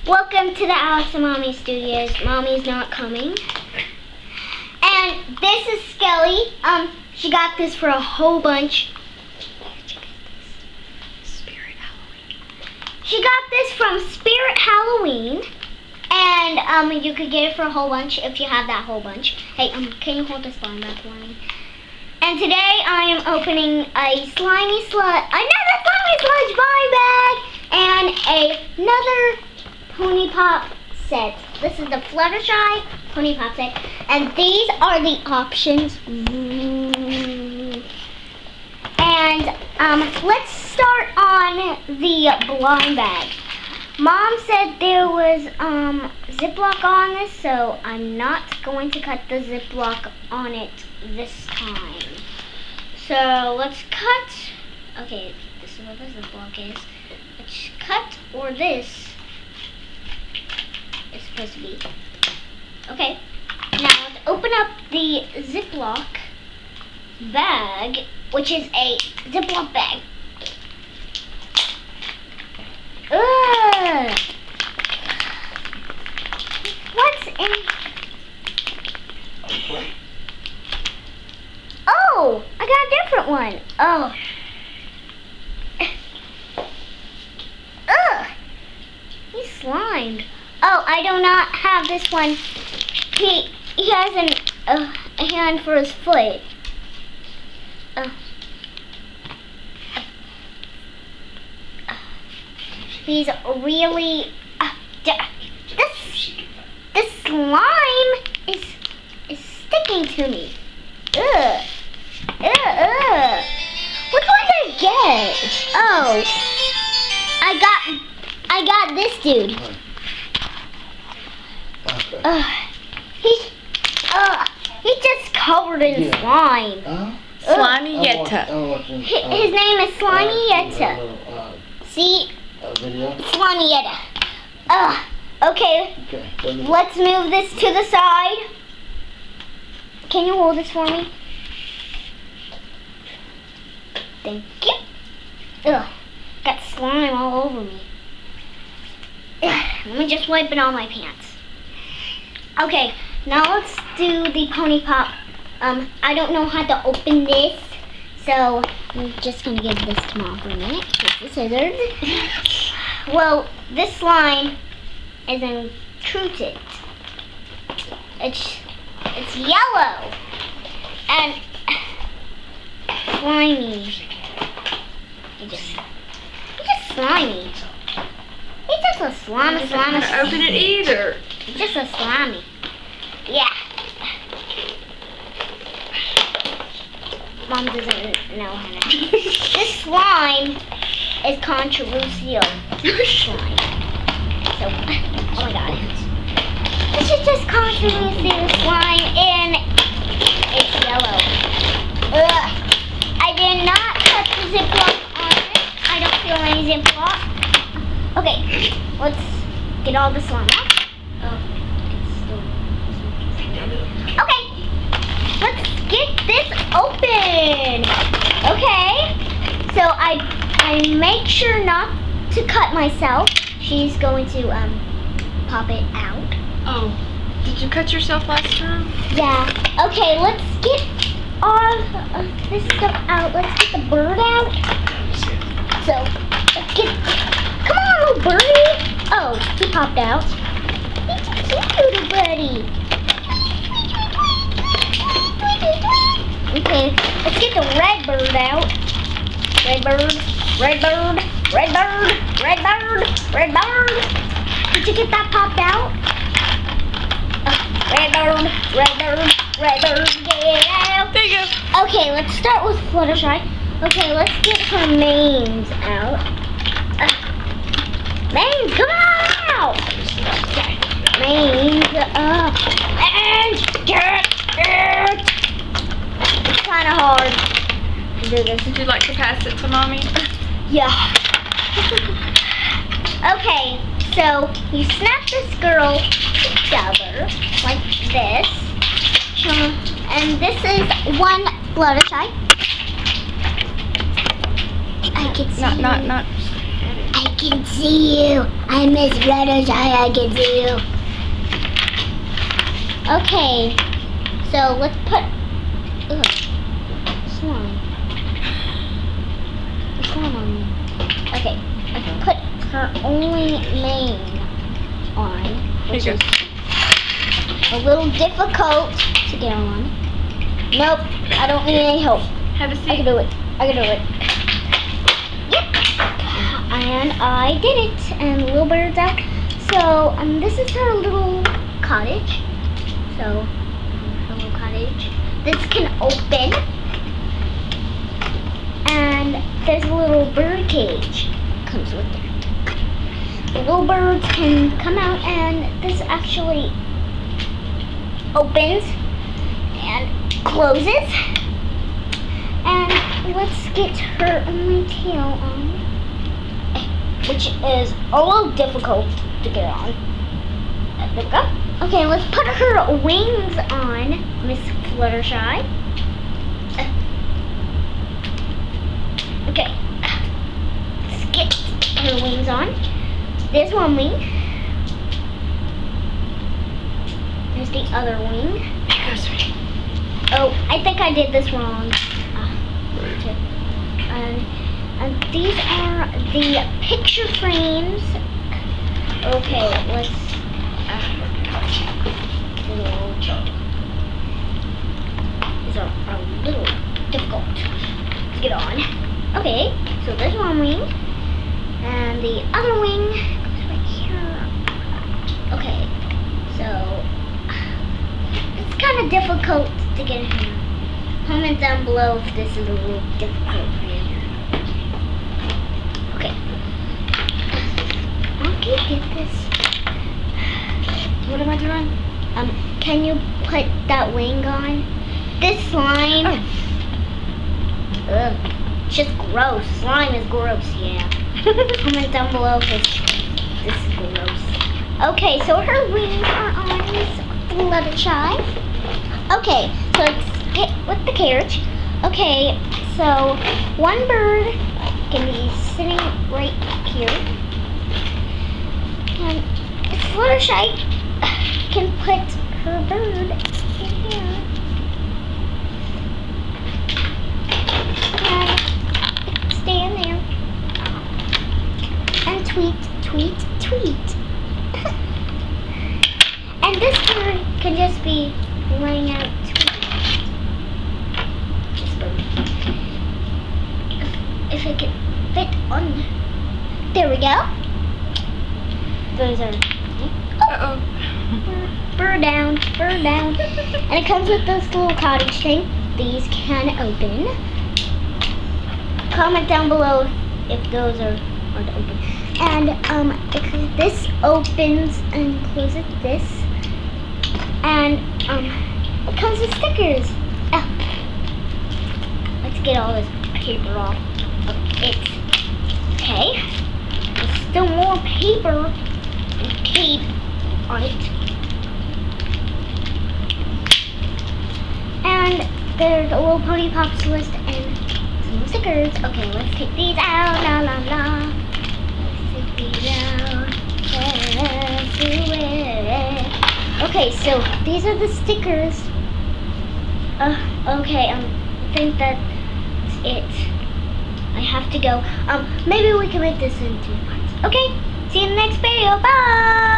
Welcome to the Alex and Mommy Studios. Mommy's not coming. And this is Skelly. She got this for a whole bunch. Spirit Halloween. She got this from Spirit Halloween. And you could get it for a whole bunch if you have that whole bunch. Hey, can you hold this slime back for me? And today I am opening a slimy sludge, another slimy sludge buy bag, and another Pony Pop set. This is the Fluttershy Pony Pop set, and these are the options. And let's start on the blind bag. Mom said there was Ziploc on this, so I'm not going to cut the Ziploc on it this time. So let's cut. Okay, this is what the Ziploc is. Let's cut, or this is supposed to be. Okay, now let's open up the Ziploc bag, which is a Ziploc bag. Ugh. What's in? Oh, I got a different one. Oh. Ugh. He's slimed. Oh, I do not have this one. He has a hand for his foot. He's really this slime is sticking to me. Ugh. Ugh. Which one did I get? Oh, I got this dude. He's just covered in slime. Slimy Yetta. His name is Slimy Yetta. See? Slimy Yetta. Okay. Let's move this to the side. Can you hold this for me? Thank you. Ugh. Got slime all over me. Ugh. Let me just wipe it on my pants. Okay, now let's do the Pony Pop. I don't know how to open this, so I'm just gonna give this to Mom for a minute. Here's the scissors. Well, this slime is intruded. It's yellow and slimy. He's just slimy. He's just a slimy. Open it either. Just a slimy. Yeah. Mom doesn't know how to. This slime is controversial slime. So, oh my god. This is just controversial slime and it's yellow. Ugh. I did not cut the Ziploc on it. I don't feel any Ziploc. Okay, let's get all the slime off. Okay, let's get this open. Okay, so I make sure not to cut myself. She's going to pop it out. Oh, did you cut yourself last time? Yeah. Okay, let's get all of this stuff out. Let's get the bird out. So let's get. Come on, little birdie. Oh, he popped out. He's a cute little buddy. Okay, let's get the red bird out. Red bird, red bird, red bird, red bird, red bird. Did you get that popped out? Red bird, red bird, red bird, get out. There you go. Okay, let's start with Fluttershy. Okay, let's get her manes out. Manes, come on out! Manes, and get it! It's kind of hard to do this. Would you like to pass it to Mommy? Yeah. Okay, so you snap this girl together like this. And this is one Fluttershy. I can see. Not. I I can see you. I miss Fluttershy. I can see you. Okay, so let's put slime. Slime on me. Okay, let's put her only main on, which is a little difficult to get on. Nope, I don't need any help. Have a seat. I can do it. I can do it. Yep. And I did it. And the little bird's out. So this is her little cottage. So her little cottage. This can open. And there's a little bird cage. Comes with it. The little birds can come out, and this actually opens and closes. And let's get her only tail on, which is a little difficult to get on. There we go. Okay, let's put her wings on, Miss Fluttershy. Okay, let's get her wings on. There's one wing. There's the other wing. Oh, I think I did this wrong. And these are the picture frames. Okay, let's these are a little difficult to get on. Okay, so there's one wing, and the other wing goes right here. Okay, so it's kind of difficult to get in. Comment down below if this is a little difficult for you. Okay. Okay, get this. What am I doing? Can you put that wing on? This slime. Oh. Ugh. It's just gross. Slime is gross, yeah. Comment down below if this is gross. Okay, so her wings are on Miss Fluttershy. Okay, so let's get with the carriage. Okay, so one bird can be sitting right here. And Fluttershy can put her bird in here. And stand there. And tweet, tweet, tweet. And this bird can just be laying out tweeting. This bird. If it can fit on. There we go. Those are. Uh-oh. Bird down, bird down. And it comes with this little cottage thing. These can open. Comment down below if those aren't open. And this opens and closes this. And it comes with stickers. Oh. Let's get all this paper off of it. Okay. There's still more paper and tape on it. And there's a little Pony Pops list and some stickers. Okay, let's take these out. La la la. Let's take these out. Let's do it. Okay, so these are the stickers. Okay, I think that's it. I have to go. Maybe we can make this in 2 parts. Okay, see you in the next video. Bye!